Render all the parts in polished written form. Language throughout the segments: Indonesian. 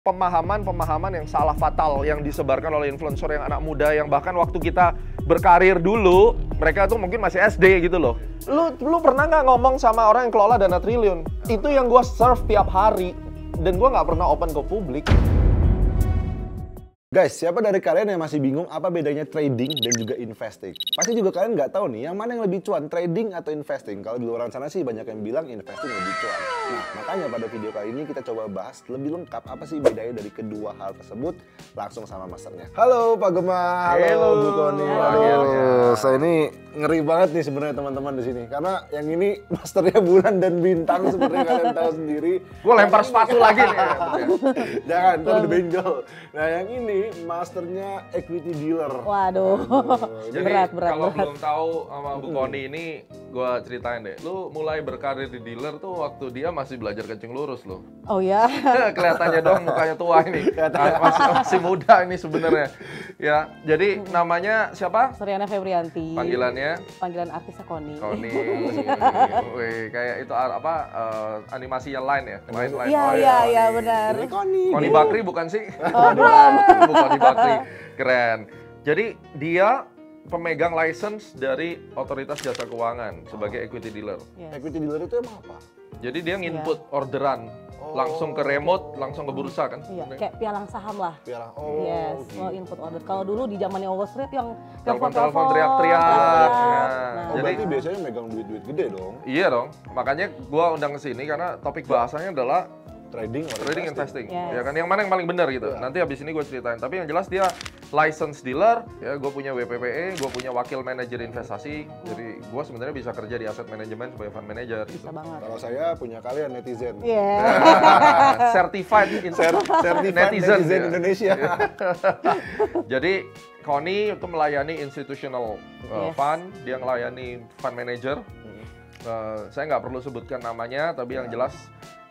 pemahaman-pemahaman yang salah fatal yang disebarkan oleh influencer yang anak muda yang bahkan waktu kita berkarir dulu mereka tuh mungkin masih SD gitu loh. Lu pernah nggak ngomong sama orang yang kelola Dana Triliun? Itu yang gue serve tiap hari dan gue nggak pernah open ke publik. Guys, siapa dari kalian yang masih bingung apa bedanya trading dan juga investing? Pasti juga kalian nggak tahu nih, yang mana yang lebih cuan, trading atau investing? Kalau di luar sana sih banyak yang bilang investing lebih cuan. Nah, makanya pada video kali ini kita coba bahas lebih lengkap apa sih bedanya dari kedua hal tersebut langsung sama masternya. Halo Pak Gemma, halo Bu Koni. Saya ini ngeri banget nih sebenarnya teman-teman di sini karena yang ini masternya bulan dan bintang seperti kalian tahu sendiri. Gue lempar sepatu lagi nih. Jangan, ntar benjol. Nah yang ini masternya equity dealer. Waduh. Jadi kalau belum tahu sama Bu Koni ini, gue ceritain deh. Lu mulai berkarir di dealer tuh waktu dia masih belajar kencing lurus loh. Oh ya. Kelihatannya dong mukanya tua ini. Masih muda ini sebenarnya. Ya, jadi namanya siapa? Suryana Febrianti. Panggilannya? Panggilan artisnya Koni. Koni. Wih, kayak itu apa? Animasinya Line ya? Line. Iya benar. Koni Bakri bukan sih? Oh, belum. Koni Bakri. Keren. Jadi dia pemegang license dari Otoritas Jasa Keuangan sebagai equity dealer. Yes. Equity dealer itu emang apa? Jadi dia nginput orderan langsung ke remote, langsung ke bursa kan? Iya, kayak pialang saham lah. Pialang. Yes, lo input order. Kalau dulu di zamannya Wall Street yang Telepon teriak-teriak. Oh, Jadi berarti biasanya megang duit-duit gede dong? iya dong. Makanya gua undang ke sini karena topik bahasanya adalah Trading investing. Yes. Ya kan, yang mana yang paling benar gitu. Nanti habis ini gue ceritain. Tapi yang jelas dia license dealer, ya gue punya WPPE, gue punya wakil manajer investasi. Jadi gue sebenarnya bisa kerja di asset management sebagai fund manager gitu. bisa banget. Kalau saya punya kalian netizen. Iya. Certified netizen ya. Indonesia. Jadi Koni itu melayani institutional Yes. fund, dia melayani fund manager. Saya nggak perlu sebutkan namanya, tapi yang jelas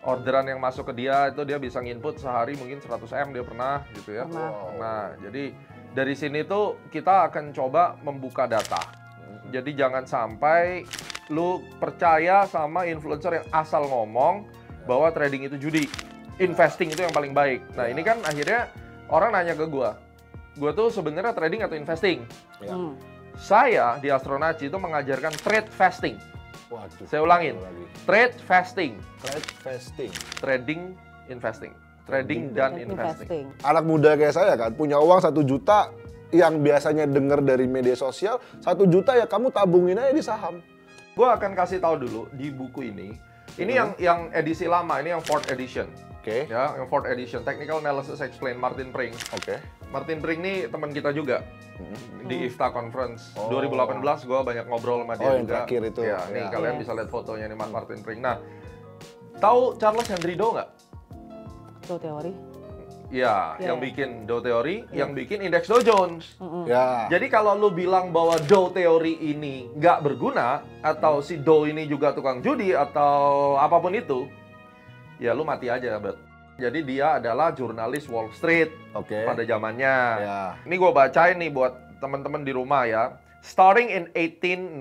orderan yang masuk ke dia itu dia bisa nginput sehari mungkin 100M dia pernah gitu ya. Pernah. Nah, jadi dari sini tuh kita akan coba membuka data. Jadi jangan sampai lu percaya sama influencer yang asal ngomong bahwa trading itu judi. Investing itu yang paling baik. Nah, ini kan akhirnya orang nanya ke gua tuh sebenarnya trading atau investing? Ya. Saya di Astronaci itu mengajarkan trade fasting. Waduh. Saya ulangin. Trade fasting. Trade fasting. Trading, investing. Trading dan investing. Anak muda kayak saya kan punya uang 1 juta yang biasanya denger dari media sosial, 1 juta ya kamu tabungin aja di saham. Gua akan kasih tahu dulu di buku ini. Ini yang edisi lama, ini yang 4th edition. Oke. Ya, yang 4th edition. Technical Analysis Explained, Martin Pring. Oke. Martin Pring ini teman kita juga. Di IFTA Conference 2018 gue banyak ngobrol sama dia yang juga. terakhir itu. Ya, nih Ya. kalian bisa lihat fotonya nih Mas Martin Pring. Nah, tahu Charles Henry Dow nggak? Dow teori. Ya, yang bikin Dow teori, yang bikin indeks Dow Jones. Ya. Jadi kalau lu bilang bahwa Dow teori ini nggak berguna atau si Dow ini juga tukang judi atau apapun itu, ya lu mati aja, Bet. Jadi dia adalah jurnalis Wall Street pada zamannya. Ya. Ini gue bacain nih buat teman-teman di rumah ya. Starting in 1897,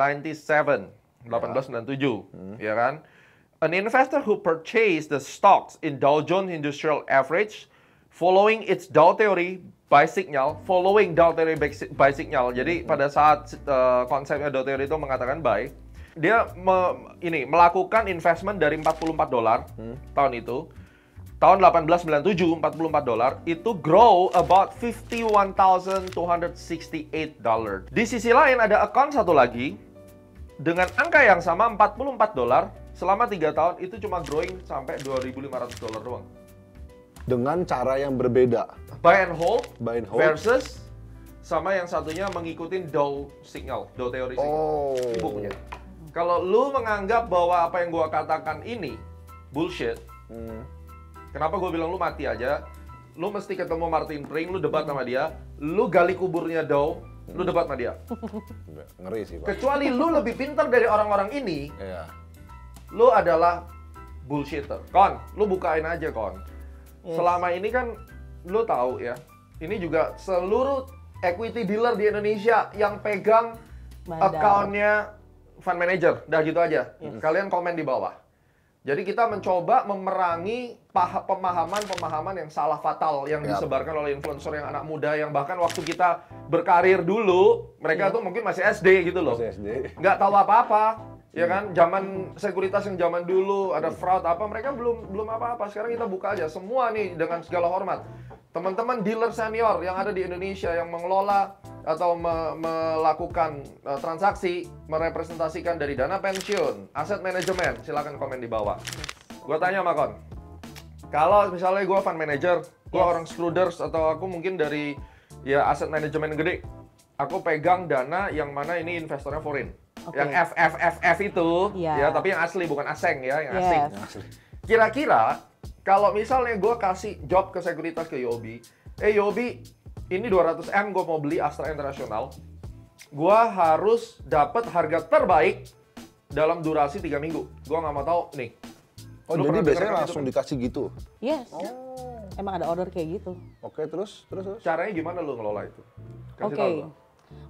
1897, ya kan? An investor who purchased the stocks in Dow Jones Industrial Average following its Dow theory buy signal, following Dow theory buy signal. Jadi pada saat konsepnya Dow theory itu mengatakan buy, dia melakukan investment dari $44 tahun itu. Tahun 1897, $44 itu grow about $51,268. Di sisi lain ada account satu lagi dengan angka yang sama $44 selama 3 tahun itu cuma growing sampai $2.500 doang. Dengan cara yang berbeda. Buy and hold versus sama yang satunya mengikuti Dow signal, Dow teori signal. Ini bukunya. Kalau lu menganggap bahwa apa yang gua katakan ini bullshit, kenapa gue bilang lu mati aja? Lu mesti ketemu Martin Pring, lu debat sama dia, lu gali kuburnya Dow, lu debat sama dia. Ngeri sih, Pak. Kecuali lu lebih pintar dari orang-orang ini, Iya. lu adalah bullshitter. Kon, lu bukain aja, Kon. Selama ini kan lu tahu ya, ini juga seluruh equity dealer di Indonesia yang pegang account-nya fund manager, dah gitu aja. Kalian komen di bawah. Jadi kita mencoba memerangi pemahaman-pemahaman yang salah fatal yang disebarkan oleh influencer yang anak muda yang bahkan waktu kita berkarir dulu, mereka tuh mungkin masih SD gitu loh. Masih SD. Nggak tahu apa-apa. Ya kan, zaman sekuritas yang zaman dulu ada fraud apa, mereka belum apa-apa. Sekarang kita buka aja semua nih dengan segala hormat. Teman-teman dealer senior yang ada di Indonesia yang mengelola atau melakukan transaksi, merepresentasikan dari dana pensiun, aset manajemen, silakan komen di bawah. Gua tanya sama Kon, kalau misalnya gua fund manager, gua orang Scruders atau aku mungkin dari ya aset manajemen gede, aku pegang dana yang mana ini investornya foreign. Yang FFFF itu, ya tapi yang asli bukan aseng ya, yang asing. Kira-kira kalau misalnya gue kasih job ke sekuritas ke Yobi, Yobi, ini 200M gue mau beli Astra International, gue harus dapat harga terbaik dalam durasi 3 minggu. Gue nggak mau tahu nih. Oh, jadi biasanya langsung dikasih gitu? Yes. Emang ada order kayak gitu. Oke, terus? Caranya gimana lu ngelola itu? Oke.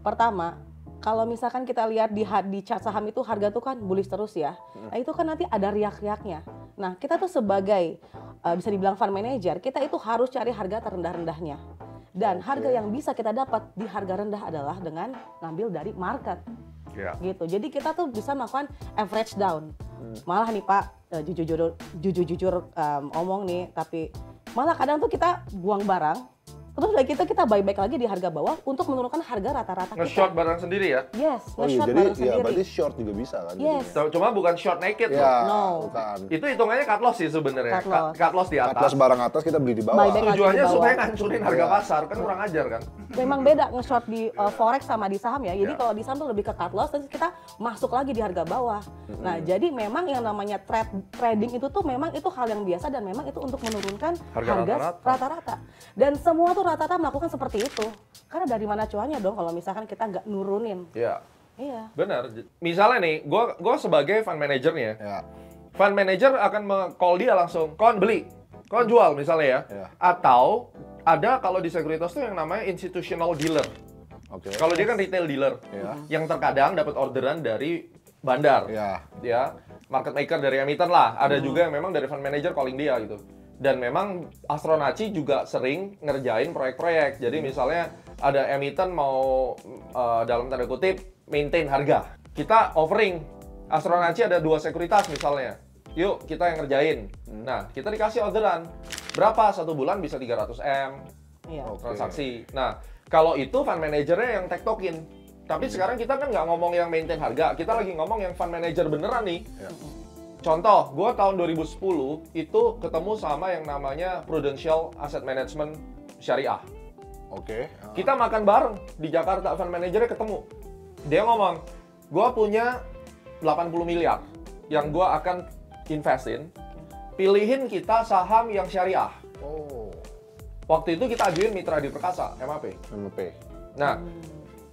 Pertama, kalau misalkan kita lihat di chart saham itu harga tuh kan bullish terus ya. Nah itu kan nanti ada riak-riaknya. Nah kita tuh sebagai bisa dibilang fund manager, kita itu harus cari harga terendah-rendahnya. Dan harga yang bisa kita dapat di harga rendah adalah dengan ngambil dari market. Gitu. Jadi kita tuh bisa melakukan average down. Malah nih Pak, jujur omong nih, tapi malah kadang tuh kita buang barang. Terus dari kita buy back lagi di harga bawah untuk menurunkan harga rata-rata kita. Nge-short barang sendiri ya? Yes, oh iya, nge-short jadi barang sendiri. berarti short juga bisa kan? Yes. Cuma bukan short naked Ya, loh. bukan. Itu hitungannya cut loss sih sebenarnya. Cut loss di atas. Atas barang atas kita beli di bawah. Buy back lagi Tujuannya di bawah. supaya ngancurin harga pasar, kan kurang ajar kan? Memang beda nge-short di forex sama di saham ya. Jadi kalau di saham tuh lebih ke cut loss, terus kita masuk lagi di harga bawah. Nah, jadi memang yang namanya trading itu tuh memang itu hal yang biasa dan memang itu untuk menurunkan harga rata-rata. Dan semua tuh rata-rata melakukan seperti itu. Karena dari mana cuannya dong kalau misalkan kita nggak nurunin. Iya. Iya. Benar. Misalnya nih, gue sebagai fund manajernya, Ya. fund manager akan call dia langsung, kon beli, kon jual misalnya ya. Atau ada kalau di sekuritas tuh yang namanya institutional dealer. Oke. Kalau dia kan retail dealer, yang terkadang dapat orderan dari bandar, ya, market maker dari emiten lah. Ada juga yang memang dari fund manager calling dia gitu. Dan memang Astronaci juga sering ngerjain proyek-proyek. Jadi misalnya ada emiten mau dalam tanda kutip maintain harga. Kita offering, Astronaci ada 2 sekuritas misalnya. Yuk kita yang ngerjain. Nah kita dikasih orderan. Berapa? 1 bulan bisa 300M transaksi. Nah kalau itu fund manajernya yang tektokin. Tapi sekarang kita kan nggak ngomong yang maintain harga. Kita lagi ngomong yang fund manager beneran nih. Contoh, gue tahun 2010 itu ketemu sama yang namanya Prudential Asset Management Syariah. Oke. Kita makan bareng di Jakarta, fund manajernya ketemu. Dia ngomong, gue punya 80 miliar yang gue akan investin, pilihin kita saham yang syariah. Oh. Waktu itu kita ajuin Mitra Adi Perkasa, MAP. MP. Nah,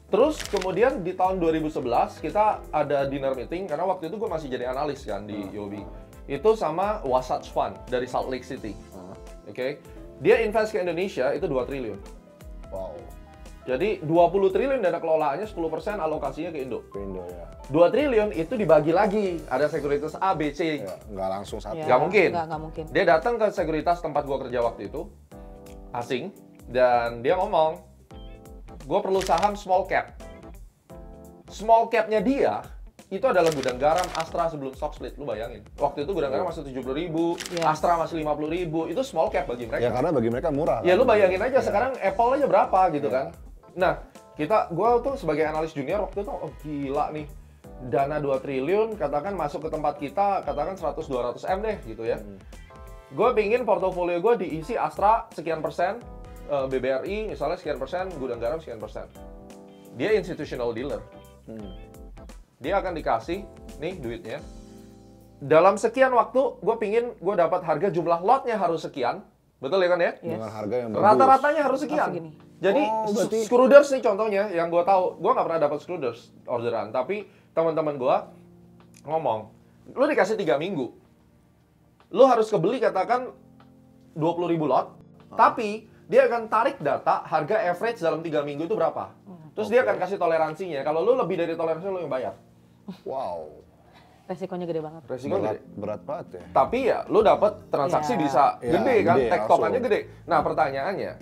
terus kemudian di tahun 2011 kita ada dinner meeting karena waktu itu gue masih jadi analis kan di Yobi. Itu sama Wasatch Fund dari Salt Lake City. Oke. Dia invest ke Indonesia itu 2 triliun. Wow. Jadi 20 triliun dana kelolaannya 10% alokasinya ke Indo. Ke Indo ya. 2 triliun itu dibagi lagi. Ada sekuritas A, B, C. Ya, nggak langsung satu. Nggak mungkin. Nggak mungkin. Dia datang ke sekuritas tempat gue kerja waktu itu, asing, dan dia ngomong, gue perlu saham small cap. Small cap-nya dia, itu adalah gudang garam Astra sebelum stock split, lu bayangin. Waktu itu gudang garam masih 70.000, Astra masih 50.000, itu small cap bagi mereka. Ya karena bagi mereka murah. Ya kan? lu bayangin aja sekarang Apple aja berapa gitu kan. Nah, gue tuh sebagai analis junior waktu itu, oh gila nih. Dana 2 triliun, katakan masuk ke tempat kita, katakan 100-200M deh gitu ya. Gue pingin portofolio gue diisi Astra sekian persen, BBRI misalnya sekian persen, gudang garam sekian persen. Dia institutional dealer. Dia akan dikasih nih duitnya. Dalam sekian waktu, gue pingin gue dapat harga jumlah lotnya harus sekian. Betul ya kan ya? Dengan harga yang bagus. Rata-ratanya harus sekian. Jadi Scruders nih contohnya yang gue tahu, gue nggak pernah dapat Scruders orderan, tapi teman-teman gue ngomong, lu dikasih 3 minggu, lu harus kebeli katakan 20.000 lot, tapi dia akan tarik data harga average dalam 3 minggu itu berapa. Terus dia akan kasih toleransinya. Kalau lu lebih dari toleransi lu yang bayar. Wow. Resikonya gede banget. Resiko gede. Berat banget ya. Tapi ya lu dapat transaksi Iya. bisa Iya, gede kan, gede, tektokannya langsung. gede. Nah, pertanyaannya,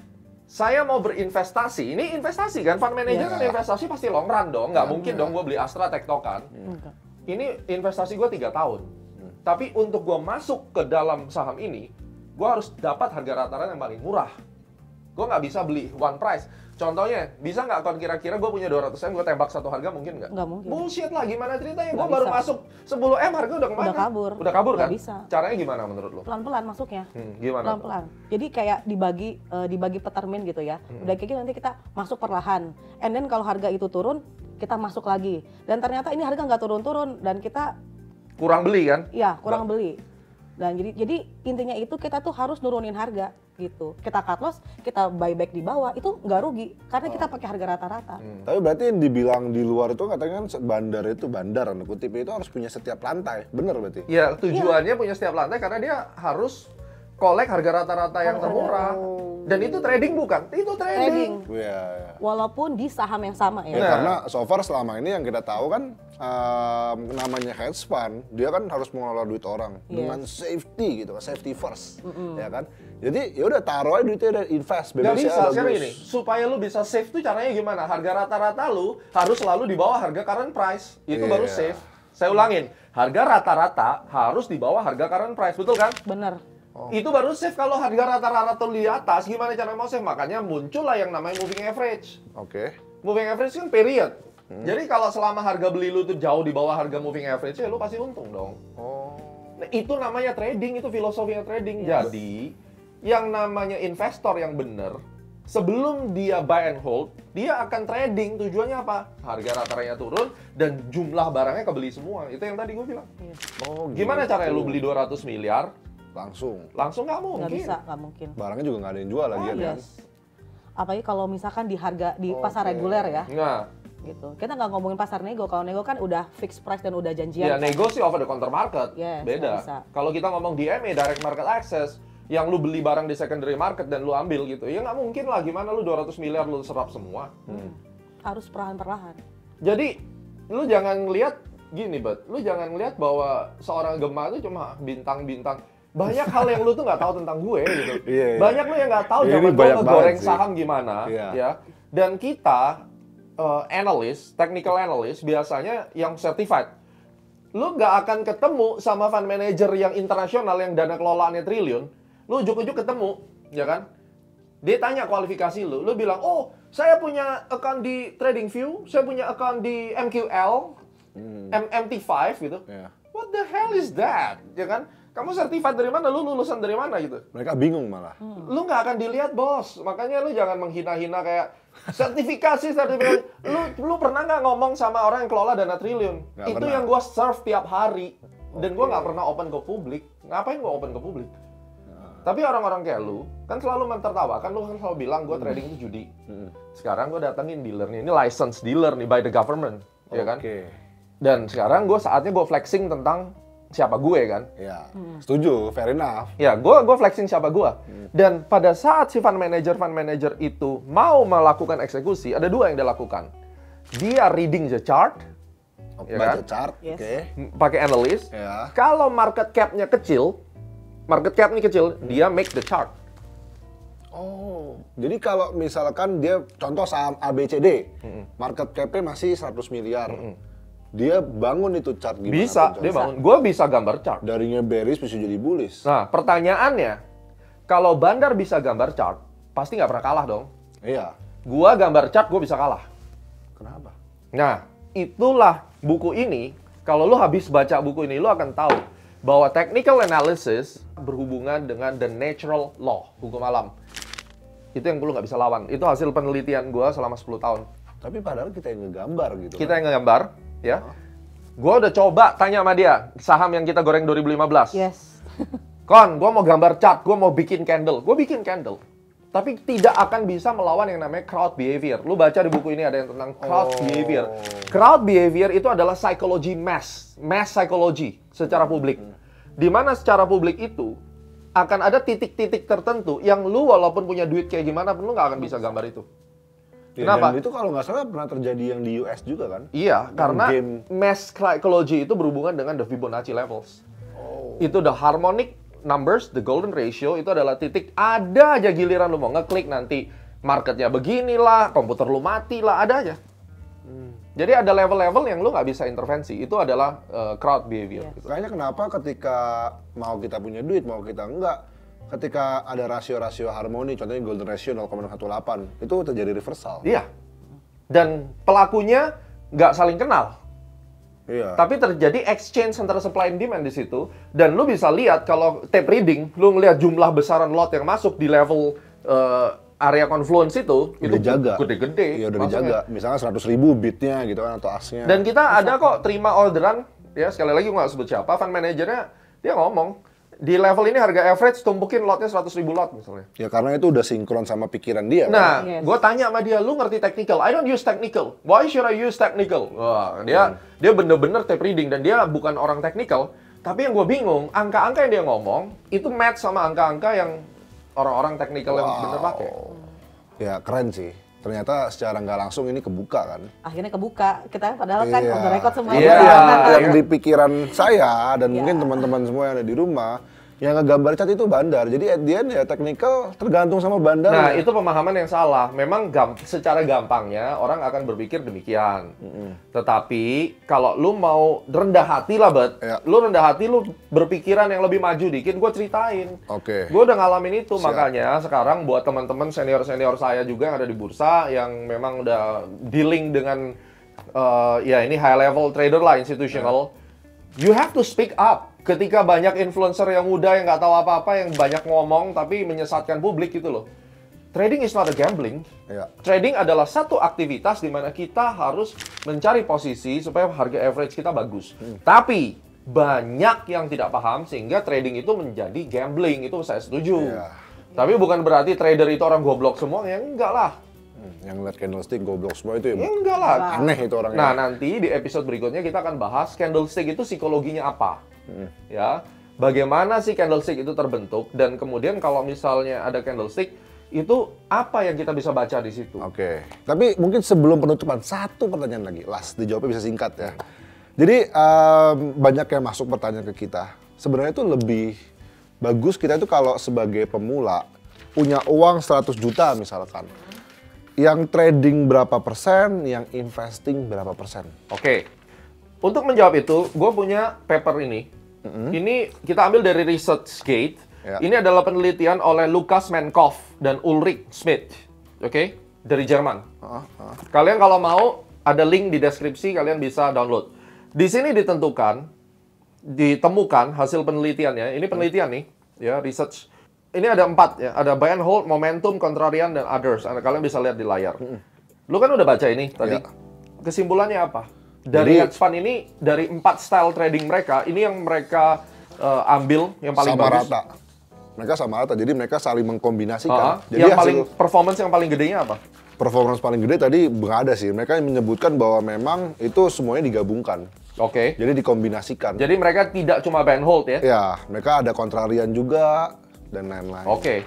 saya mau berinvestasi. Ini investasi kan, fund manager Iya. kan investasi pasti long run dong. Nggak mungkin dong gue beli Astra tektokan. Enggak. Ini investasi gue 3 tahun. Tapi untuk gue masuk ke dalam saham ini, gue harus dapat harga rata-rata yang paling murah. Gue nggak bisa beli one price. Contohnya, bisa nggak kalau kira-kira gue punya 200M, gue tembak satu harga, mungkin nggak? Nggak mungkin. Bullshit lah, gimana ceritanya? Gue Nggak baru bisa. masuk 10M, harga udah kemana? Udah kabur. Udah kabur kan? Nggak bisa. Caranya gimana menurut lo? Pelan-pelan masuknya. Gimana? tuh? Pelan-pelan. Jadi kayak dibagi petermin gitu ya. Udah kayak gitu nanti kita masuk perlahan. And then kalau harga itu turun, kita masuk lagi. Dan ternyata ini harga nggak turun-turun dan kita Kurang beli kan? ya kurang beli. Dan jadi intinya itu kita tuh harus nurunin harga gitu. Kita cut loss, kita buyback di bawah itu nggak rugi karena kita pakai harga rata-rata. Tapi berarti yang dibilang di luar itu katanya kan bandar tanda kutip itu harus punya setiap lantai. Bener berarti? Ya, tujuannya punya setiap lantai karena dia harus kolek harga rata-rata yang termurah. Dan itu trading bukan? Itu trading. Iya, iya. Walaupun di saham yang sama Ya, ya. karena so far selama ini yang kita tahu kan namanya hedge fund, dia kan harus mengelola duit orang dengan safety gitu kan, safety first, ya kan. Jadi ya udah taruh aja duitnya dan invest, Nggak BBCA bisa, sekarang bagus. gini, supaya lu bisa save tuh caranya gimana? Harga rata-rata lu harus selalu di bawah harga current price. Itu baru Iya. safe. Saya ulangin, harga rata-rata harus di bawah harga current price, betul kan? Bener. Itu baru safe. Kalau harga rata-rata tuh di atas, gimana cara mau save? Makanya muncullah yang namanya moving average. Oke. Moving average kan period. Jadi kalau selama harga beli lu tuh jauh di bawah harga moving average, ya lu pasti untung dong. Oh. Nah, itu namanya trading, itu filosofinya trading. Jadi, yang namanya investor yang benar, sebelum dia buy and hold, dia akan trading. Tujuannya apa? Harga rata-ratanya turun dan jumlah barangnya kebeli semua. Itu yang tadi gue bilang. Oh, Gimana gitu. caranya lu beli 200 miliar? Langsung. Langsung nggak mungkin. Nggak bisa, nggak mungkin. Barangnya juga nggak ada yang jual lagi kan. Yes. Apalagi kalau misalkan di harga di pasar reguler ya, Nah, gitu. Kita nggak ngomongin pasar nego. Kalau nego kan udah fixed price dan udah janjian. ya nego sih over the counter market. Yes, Beda. nggak bisa. Kalau kita ngomong DMA, direct market access, yang lu beli barang di secondary market dan lu ambil gitu, ya nggak mungkin lah. Gimana lu 200 miliar lu serap semua? Harus perlahan-perlahan. Jadi, lu jangan ngelihat gini, Bet. Lu jangan ngelihat bahwa seorang Gema itu cuma bintang-bintang. Banyak hal yang lu tuh nggak tahu tentang gue gitu. Iya, iya. Banyak lu yang nggak tahu Iya, ini zaman gue banyak ngegoreng banget sih. saham gimana, Iya. ya. Dan kita analyst, technical analyst biasanya yang certified. Lu nggak akan ketemu sama fund manager yang internasional yang dana kelolaannya triliun. Lu ujuk-ujuk ketemu, ya kan? Dia tanya kualifikasi lu bilang, oh saya punya account di TradingView, saya punya account di MQL, MT5 gitu. Iya. What the hell is that? Ya kan? Kamu certified dari mana? Lu lulusan dari mana gitu? Mereka bingung malah. Lu nggak akan dilihat, bos. Makanya lu jangan menghina-hina kayak sertifikasi. Lu pernah nggak ngomong sama orang yang kelola dana triliun? Nggak Itu pernah. yang gua serve tiap hari. Dan gua nggak pernah open ke publik. Ngapain gua open ke publik? Tapi orang-orang kayak lu, kan selalu mentertawakan, lu kan selalu bilang gua trading itu judi. Sekarang gua datengin dealer nih, ini license dealer nih by the government, ya kan? Oke. Dan sekarang saatnya gua flexing tentang siapa gue kan. Ya. Setuju, fair enough. Ya, gue flexing siapa gue. Dan pada saat si fund manager itu mau melakukan eksekusi, ada dua yang dia lakukan. Dia reading the chart, ya Baca kan? chart, Yes. oke. Pakai analis. Ya. Kalau market cap-nya kecil, dia make the chart. Oh, jadi kalau misalkan dia contoh saham ABCD, market cap-nya masih 100 miliar. Dia bangun itu chart gimana? Bisa, tuh, dia Chart? bangun. Gue bisa gambar chart. Darinya bearish bisa jadi bullish. Nah, pertanyaannya, kalau Bandar bisa gambar chart, pasti nggak pernah kalah dong. Iya. Gua gambar chart, gue bisa kalah. Kenapa? Nah, itulah buku ini. Kalau lu habis baca buku ini, lu akan tahu bahwa technical analysis berhubungan dengan the natural law, hukum alam. Itu yang lu nggak bisa lawan. Itu hasil penelitian gua selama 10 tahun. Tapi padahal kita yang ngegambar gitu. Kita yang ngegambar, ya. Gua udah coba tanya sama dia, saham yang kita goreng 2015. Yes. Kon, gua mau gambar chart, gua mau bikin candle. Gua bikin candle. Tapi tidak akan bisa melawan yang namanya crowd behavior. Lu baca di buku ini ada yang tentang crowd behavior. Crowd behavior itu adalah psikologi mass psychology secara publik. Di mana secara publik itu akan ada titik-titik tertentu yang lu walaupun punya duit kayak gimana pun lu nggak akan bisa gambar itu. Ya, Kenapa? dan itu kalau nggak salah pernah terjadi yang di US juga kan? Iya, karena game. mass psychology itu berhubungan dengan the Fibonacci levels. Itu the harmonic numbers, the golden ratio, itu adalah titik ada aja giliran lu mau ngeklik nanti marketnya beginilah, komputer lu mati lah, ada aja. Jadi ada level-level yang lu nggak bisa intervensi. Itu adalah crowd behavior. Gitu. Kayaknya kenapa ketika mau kita punya duit, mau kita enggak, ketika ada rasio-rasio harmoni, contohnya golden ratio 0,18, itu terjadi reversal. Iya. Dan pelakunya nggak saling kenal. Iya. Tapi terjadi exchange antara supply and demand di situ. Dan lu bisa lihat kalau tape reading, lu ngelihat jumlah besaran lot yang masuk di level area confluence itu Udah gede-gede. Iya, udah masuknya. dijaga. Misalnya 100.000 bitnya gitu kan, atau asnya. Dan kita ada kok terima orderan, ya sekali lagi gue nggak sebut siapa, fund manajernya dia ngomong, di level ini harga average tumpukin lotnya 100.000 lot misalnya. Ya karena itu udah sinkron sama pikiran dia kan? Nah, Yes. gue tanya sama dia, lu ngerti technical? I don't use technical. Why should I use technical? Wah, dia bener-bener tape reading dan dia bukan orang technical. Tapi yang gue bingung, angka-angka yang dia ngomong itu match sama angka-angka yang orang-orang technical yang bener pakai. Ya keren sih. Ternyata secara nggak langsung ini kebuka kan? Akhirnya kebuka. Kita padahal kan Iya. on the record semua. Iya. Yang di pikiran saya dan Iya. mungkin teman-teman semua yang ada di rumah, yang ngegambar cat itu bandar. Jadi at the end ya technical tergantung sama bandar. Nah, itu pemahaman yang salah. Memang secara gampangnya orang akan berpikir demikian. Tetapi kalau lu mau rendah hati lah, Bet. Ya. Lu rendah hati, lu berpikiran yang lebih maju dikit, gue ceritain. Oke. Gue udah ngalamin itu, Siap. makanya sekarang buat teman-teman senior-senior saya juga yang ada di bursa, yang memang udah dealing dengan, ya ini high level trader lah, institutional. You have to speak up. Ketika banyak influencer yang muda yang nggak tahu apa-apa, yang banyak ngomong tapi menyesatkan publik gitu loh. Trading is not a gambling. Ya. Trading adalah satu aktivitas di mana kita harus mencari posisi supaya harga average kita bagus. Tapi banyak yang tidak paham sehingga trading itu menjadi gambling. Itu saya setuju. Iya. Tapi bukan berarti trader itu orang goblok semua. Ya enggak lah. Yang ngeliat candlestick goblok semua itu ya Ya enggak lah. aneh itu orangnya. Nah, nanti di episode berikutnya kita akan bahas candlestick itu psikologinya apa. Ya, bagaimana sih candlestick itu terbentuk dan kemudian kalau misalnya ada candlestick itu apa yang kita bisa baca di situ. Oke. Tapi mungkin sebelum penutupan, satu pertanyaan lagi. Last, dijawabnya bisa singkat ya. Jadi banyak yang masuk pertanyaan ke kita. Sebenarnya itu lebih bagus kita itu kalau sebagai pemula punya uang 100 juta misalkan. Yang trading berapa persen, yang investing berapa persen. Oke. Untuk menjawab itu, gue punya paper ini. Ini kita ambil dari ResearchGate. Ya. Ini adalah penelitian oleh Lukas Menkopf dan Ulrich Schmidt. Oke? Dari Jerman. Kalian kalau mau, ada link di deskripsi, kalian bisa download. Di sini ditemukan hasil penelitiannya. Ini penelitian nih, ya, research. Ini ada 4 ya, ada buy and hold, momentum, contrarian, dan others. Kalian bisa lihat di layar. Lu kan udah baca ini tadi. Ya. Kesimpulannya apa? Dari Jadi- hedge fund ini, dari 4 style trading mereka, ini yang mereka ambil yang paling sama bagus. rata. Mereka sama rata, jadi mereka saling mengkombinasikan. Jadi Yang hasil paling performance yang paling gedenya apa? performance paling gede tadi nggak ada sih. Mereka menyebutkan bahwa memang itu semuanya digabungkan. Oke. Jadi dikombinasikan. Jadi mereka tidak cuma buy and hold ya? Ya, mereka ada kontrarian juga dan lain-lain. Oke.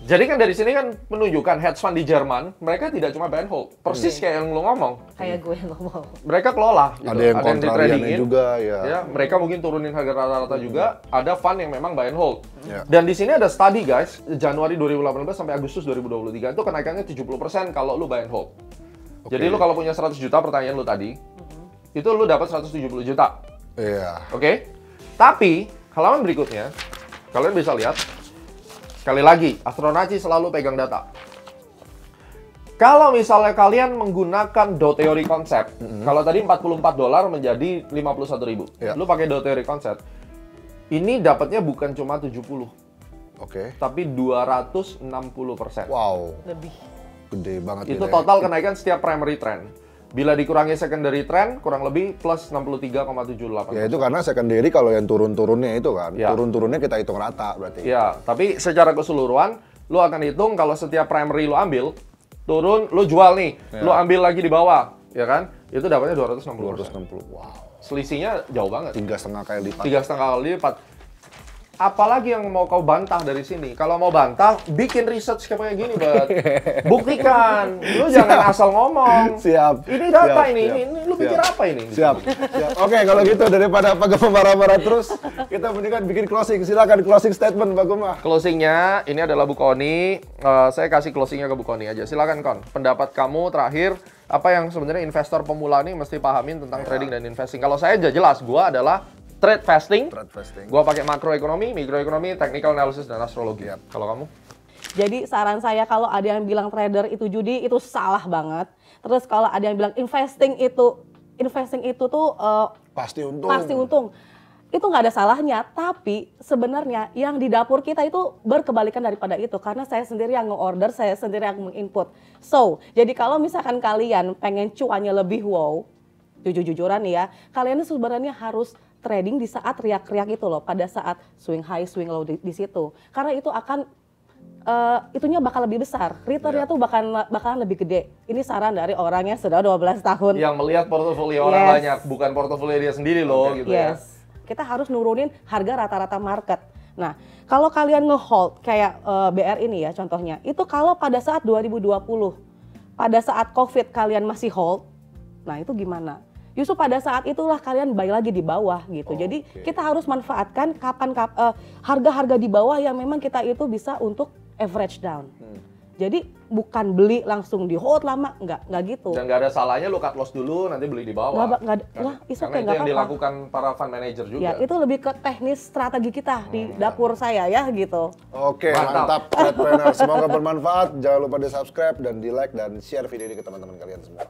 Jadi kan dari sini kan menunjukkan hedge fund di Jerman, mereka tidak cuma buy and hold. Persis kayak yang lu ngomong. Kayak gue ngomong. Mereka kelola gitu. Ada yang kontrariannya di-tradingin. juga ya. Ya, mereka mungkin turunin harga rata-rata juga. Ada fund yang memang buy and hold. Ya. Dan di sini ada study guys, Januari 2018 sampai Agustus 2023 itu kenaikannya 70% kalau lu buy and hold. Jadi lu kalau punya 100 juta pertanyaan lu tadi, itu lu dapat 170 juta. Iya. Oke? Tapi halaman berikutnya kalian bisa lihat sekali lagi, Astronacci selalu pegang data. Kalau misalnya kalian menggunakan Do Theory konsep, kalau tadi $44 menjadi 51.000. Ya. Lu pakai Do Theory konsep. Ini dapatnya bukan cuma 70, Oke. tapi 260%. Wow, Lebih. gede banget Itu ya. total kenaikan setiap primary trend. Bila dikurangi secondary trend, kurang lebih plus 63,78%. Ya itu karena secondary kalau yang turun-turunnya itu kan. Ya. Turun-turunnya kita hitung rata berarti. Ya, tapi secara keseluruhan, lu akan hitung kalau setiap primary lu ambil, turun, lu jual nih, lu ambil lagi di bawah, ya kan? Itu dapatnya 260%. 260. Wow. Selisihnya jauh banget. 3,5 kali lipat. 3,5 kali lipat. apalagi yang mau kau bantah dari sini? Kalau mau bantah, bikin research kayak gini, Bet. Buktikan. Lu jangan asal ngomong. Siap. Ini data Siap, ini. siap, Ini lu pikir siap. apa ini? Siap. Oke, kalau gitu daripada Pak Gema marah-marah terus, kita mendingan bikin closing. Silakan closing statement Pak Gema. Closingnya, ini adalah Bu Koni. Saya kasih closingnya ke Bu Koni aja. Silakan Kon. Pendapat kamu terakhir, apa yang sebenarnya investor pemula ini mesti pahamin tentang trading dan investing? Kalau saya jelas, gua adalah trade fasting. Gua pakai makroekonomi, mikroekonomi, technical analysis dan astrologi. Kalau kamu? Jadi saran saya kalau ada yang bilang trader itu judi, itu salah banget. Terus kalau ada yang bilang investing itu tuh Pasti untung. pasti untung. Itu nggak ada salahnya, tapi sebenarnya yang di dapur kita itu berkebalikan daripada itu. Karena saya sendiri yang nge-order, saya sendiri yang menginput. So, jadi kalau misalkan kalian pengen cuannya lebih wow, jujur-jujuran nih ya, kalian itu sebenarnya harus trading di saat riak-riak itu loh, pada saat swing high, swing low di situ. Karena itu akan itunya bakal lebih besar, returnnya tuh bakalan lebih gede. Ini saran dari orang yang sudah 12 tahun. Yang melihat portofolio orang banyak, bukan portofolio dia sendiri loh, gitu ya. Kita harus nurunin harga rata-rata market. Nah, kalau kalian nge-hold kayak BR ini ya contohnya, itu kalau pada saat 2020, pada saat COVID kalian masih hold, nah itu gimana? Justru pada saat itulah kalian buy lagi di bawah gitu. Jadi kita harus manfaatkan harga-harga di bawah yang memang kita itu bisa untuk average down. Jadi bukan beli langsung di hold lama, nggak gitu. Dan nggak ada salahnya lu cut loss dulu, nanti beli di bawah. Karena itu yang dilakukan para fund manager juga. Ya, itu lebih ke teknis strategi kita di dapur saya ya gitu. Oke, mantap. Tradepreneur. Semoga bermanfaat. Jangan lupa di subscribe dan di like dan share video ini ke teman-teman kalian semua.